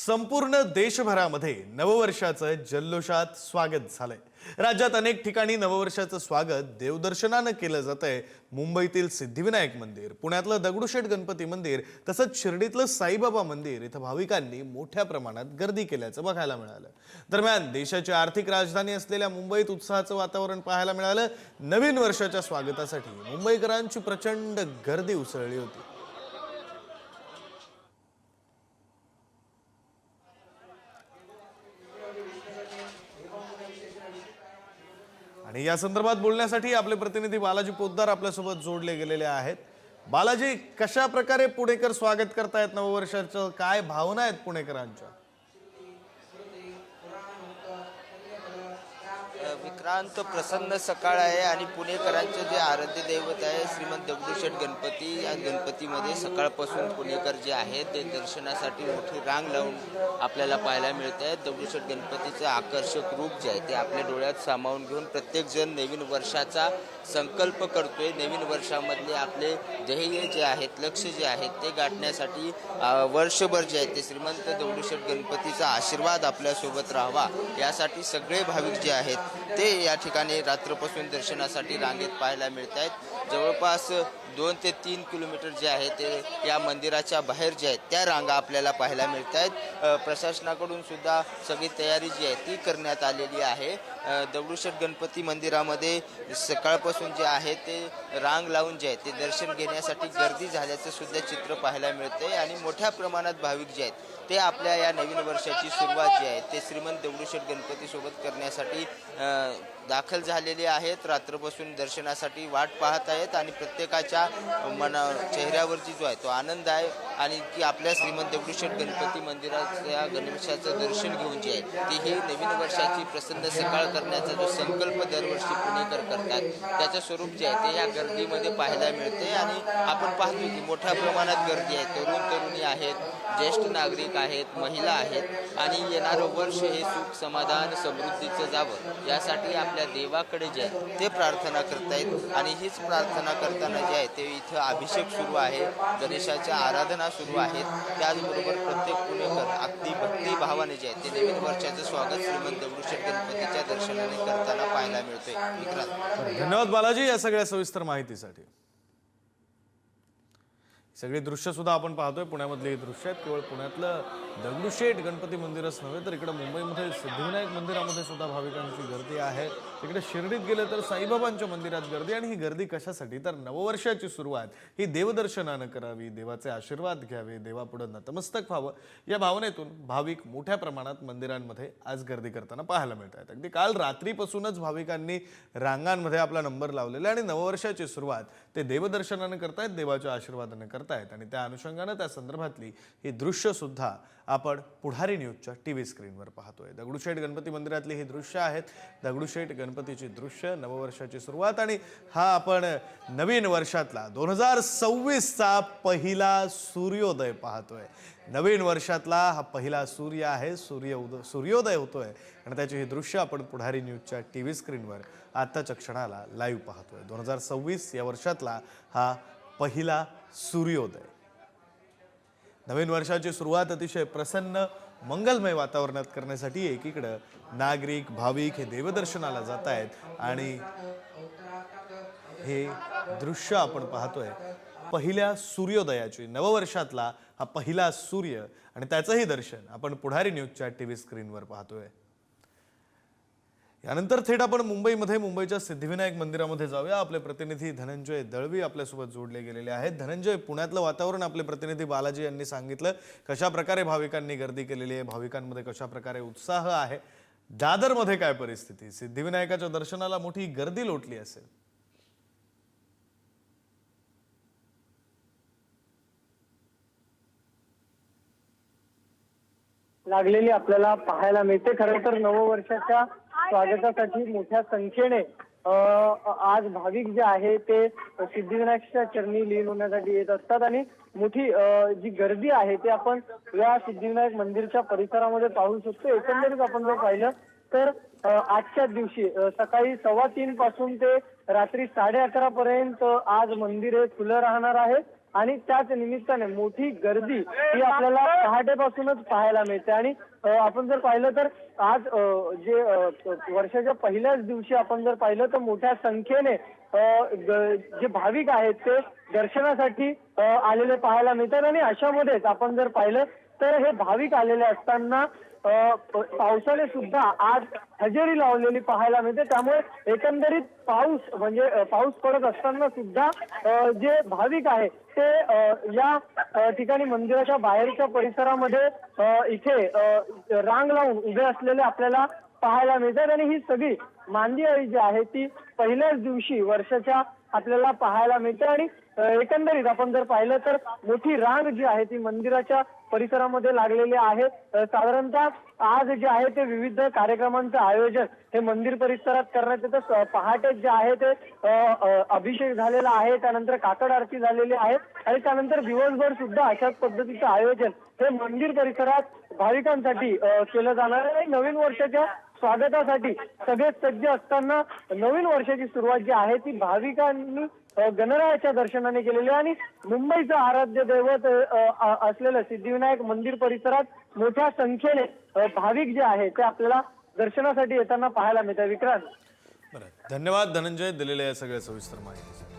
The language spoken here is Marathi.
संपूर्ण देशभरामध्ये नववर्षाचं जल्लोषात स्वागत झालंय। राज्यात अनेक ठिकाणी नववर्षाचं स्वागत देवदर्शनानं केलं जातंय। मुंबईतील सिद्धिविनायक मंदिर, पुण्यातलं दगडूशेठ गणपती मंदिर तसंच शिर्डीतलं साईबाबा मंदिर इथं भाविकांनी मोठ्या प्रमाणात गर्दी केल्याचं बघायला मिळालं। दरम्यान देशाची आर्थिक राजधानी असलेल्या मुंबईत उत्साहाचं वातावरण पाहायला मिळालं। नवीन वर्षाच्या स्वागतासाठी मुंबईकरांची प्रचंड गर्दी उसळली होती। आणि या संदर्भात बोलण्यासाठी आपले प्रतिनिधी बालाजी पोद्दार आपल्यासोबत जोडले गेलेले आहेत। बालाजी, कशा प्रकारे पुणेकर स्वागत करतायत नववर्षाचं? काय भावना आहेत पुणेकरांच्या? विक्रांत, प्रसन्न सकाळ आहे आणि पुणेकरांचे जे आराध्य दैवत आहे श्रीमंत दगडूशेठ गणपती, या गणपतीमध्ये सकाळपासून पुणेकर जे आहेत ते दर्शनासाठी मोठी रांग लावून आपल्याला पाहायला मिळत आहे। दगडूशेठ गणपतीचे आकर्षक रूप जे आहे ते आपल्या डोळ्यात सामावून घेऊन प्रत्येकजण नवीन वर्षाचा संकल्प करतोय। नवीन वर्षामधले आपले ध्येय जे आहेत, लक्ष जे आहेत ते गाठण्यासाठी वर्षभर जे आहे ते श्रीमंत दगडूशेठ गणपतीचा आशीर्वाद आपल्यासोबत राहावा यासाठी सगळे भाविक जे आहेत ते या ठिकाणी रात्रपासून दर्शनासाठी रांगेत पाहायला मिळत आहेत। जवळपास 2 ते 3 किलोमीटर जे आहे ते या मंदिराच्या बाहेर जे आहेत त्या रांगा आपल्याला पाहायला मिळत आहेत। प्रशासनाकडून सुद्धा सगळी तयारी जी आहे ती करण्यात आलेली आहे। दगडूशेठ गणपती मंदिरामध्ये सकाळपासून जे आहे ते रांग लावून जे आहे ते दर्शन घेण्यासाठी गर्दी झाल्याचं सुद्धा चित्र पाहायला मिळते आणि मोठ्या प्रमाणात भाविक जे आहेत ते आपल्या या नवीन वर्षाची सुरुवात जी आहे ते श्रीमंत दगडूशेठ गणपतीसोबत करण्यासाठी दाखल झालेले आहेत। रात्रपासून दर्शनासाठी वाट पाहत आहेत आणि प्रत्येकाच्या चेहऱ्यावरती जो आहे तो आनंद आहे आणि की आपल्या श्रीमंत दगडूशेठ गणपती मंदिराच्या गणेशाचं दर्शन घेऊन जे आहे ते ही नवीन वर्षाची प्रसन्न सकाळ करण्याचा जो संकल्प दरवर्षी पुणेकर करतात त्याचं स्वरूप जे आहे ते या गर्दीमध्ये पाहायला मिळते। आणि आपण पाहतो की मोठ्या प्रमाणात गर्दी आहे, तरुण तरुणी आहेत, ज्येष्ठ नागरिक आहेत, महिला आहेत आणि येणारं वर्ष हे सुख समाधान समृद्धीचं जावं यासाठी आपल्या देवाकडे जे आहे ते प्रार्थना करतायत। आणि हीच प्रार्थना करताना जे आहे ते इथं अभिषेक सुरू आहे, गणेशाच्या आराधना सुरू आहेत। त्याचबरोबर प्रत्येक पुणेकर अगदी भक्तिभावाने जे आहे ते नवीन वर्षाचं स्वागत श्रीमंत दगडूशेठ गणपतीच्या दर्शनाने करताना पाहायला मिळतोय। विक्रांत, धन्यवाद बालाजी या सगळ्या सविस्तर माहितीसाठी। सगळी दृश्य सुद्धा आपण पाहतोय, पुण्यामधली दृश्य आहेत। केवळ पुण्यातलं दगडूशेठ गणपती मंदिरच नव्हे तर इकडे मुंबईमध्ये सिद्धिविनायक मंदिरामध्ये सुद्धा भाविकांची गर्दी आहे। तिकडे शिर्डीत गेले तर साईबाबांच्या मंदिरात गर्दी। आणि ही गर्दी कशासाठी? तर नववर्षाची सुरुवात ही देवदर्शनानं करावी, देवाचे आशीर्वाद घ्यावे, देवापुढे नतमस्तक व्हावं या भावनेतून भाविक मोठ्या प्रमाणात मंदिरांमध्ये आज गर्दी करताना पाहायला मिळत आहेत। अगदी काल रात्रीपासूनच भाविकांनी रांगांमध्ये आपला नंबर लावलेला आणि नववर्षाची सुरुवात ते देवदर्शनानं करतायत, देवाच्या आशीर्वादानं करतायत। आणि त्या अनुषंगानं त्या संदर्भातली ही दृश्य सुद्धा आपण पुढारी न्यूजच्या टीव्ही स्क्रीनवर पाहतोय। दगडूशेठ गणपती मंदिरातली ही दृश्य आहेत, दगडूशेठ गणपतीची दृश्य, नववर्षाची सुरुवात। आणि हा आपण नवीन वर्षातला 2026चा पहिला सूर्योदय पाहतोय। नवीन वर्षातला हा पहिला सूर्य आहे, सूर्योदय होतोय आणि त्याची ही दृश्य आपण पुढारी न्यूजच्या टीव्ही स्क्रीनवर आत्ताच्या क्षणाला लाईव्ह पाहतोय। 2026 या वर्षातला हा पहिला सूर्योदय। नवीन वर्षाची सुरुवात अतिशय प्रसन्न मंगलमय वातावरणात करण्यासाठी एकीकडे नागरिक भाविक हे देवदर्शनाला जात आहेत आणि हे दृश्य आपण पाहतोय पहिल्या सूर्योदयाची, नववर्षातला हा पहिला सूर्य आणि त्याचंही दर्शन आपण पुढारी न्यूजच्या टीव्ही स्क्रीनवर पाहतोय। यानंतर थेट आपण मुंबईच्या सिद्धिविनायक मंदिरामध्ये जाऊया। आपले प्रतिनिधी धनंजय दळवी आपल्यासोबत जोडले गेलेले आहेत। धनंजय, पुण्यातलं वातावरण आपले प्रतिनिधी बालाजी यांनी सांगितलं, कशा प्रकारे भाविकांनी गर्दी केलेली आहे, भाविकांमध्ये कशा प्रकारे उत्साह आहे, दादरमध्ये काय परिस्थिती? सिद्धिविनायकाच्या दर्शनाला मोठी गर्दी लोटली असेल। लागलेली आपल्याला पाहायला मिळते। खरं तर नववर्षाच्या स्वागतासाठी मोठ्या संख्येने आज भाविक जे आहे ते सिद्धिविनायकच्या चरणी लीन होण्यासाठी येत असतात आणि मोठी जी गर्दी आहे ते आपण या सिद्धिविनायक मंदिरच्या परिसरामध्ये पाहू शकतो। एकंदरीत आपण जर पाहिलं तर आजच्या दिवशी सकाळी 3:15 पासून ते रात्री 11:30 पर्यंत आज मंदिर हे खुलं राहणार आहे आणि त्याच निमित्ताने मोठी गर्दी ही आपल्याला पहाटेपासूनच पाहायला मिळते. आणि आपण जर पाहिलं तर आज जे वर्षाच्या पहिल्याच दिवशी आपण जर पाहिलं तर मोठ्या संख्येने जे भाविक आहेत ते दर्शनासाठी आलेले पाहायला मिळतात. आणि अशामध्येच आपण जर पाहिलं तर हे भाविक आलेले असताना पावसाने सुद्धा आज हजेरी लावलेली पाहायला मिळते. त्यामुळे एकंदरीत पाऊस पडत असताना सुद्धा जे भाविक आहे ते या ठिकाणी मंदिराच्या बाहेरच्या परिसरामध्ये इथे रांग लावून उभे असलेले आपल्याला पाहायला मिळतात. आणि ही सगळी मांदियाळी जी आहे ती पहिल्याच दिवशी वर्षाच्या आपल्याला पाहायला मिळते. आणि एकंदरीत आपण जर पाहिलं तर मोठी रांग जी आहे ती मंदिराच्या परिसरामध्ये लागलेली आहे. साधारणतः आज जे आहे ते विविध कार्यक्रमांचं आयोजन हे मंदिर परिसरात करण्यात येतं. पहाटे जे आहे ते अभिषेक झालेला आहे, त्यानंतर काकड आरती झालेली आहे आणि त्यानंतर दिवसभर सुद्धा अशाच पद्धतीचं आयोजन हे मंदिर परिसरात भाविकांसाठी केलं जाणार आहे. नवीन वर्षाच्या स्वागतासाठी सगळे सज्ज असताना नवीन वर्षाची सुरुवात जी आहे ती भाविकांनी गणरायाच्या दर्शनाने केलेली आहे. आणि मुंबईचं आराध्य दैवत असलेलं सिद्धिविनायक मंदिर परिसरात मोठ्या संख्येने भाविक जे आहे ते आपल्याला दर्शनासाठी येताना पाहायला मिळतात. विक्रांत, बरं, धन्यवाद धनंजय दिलेल्या या सगळ्या सविस्तर माहितीसाठी.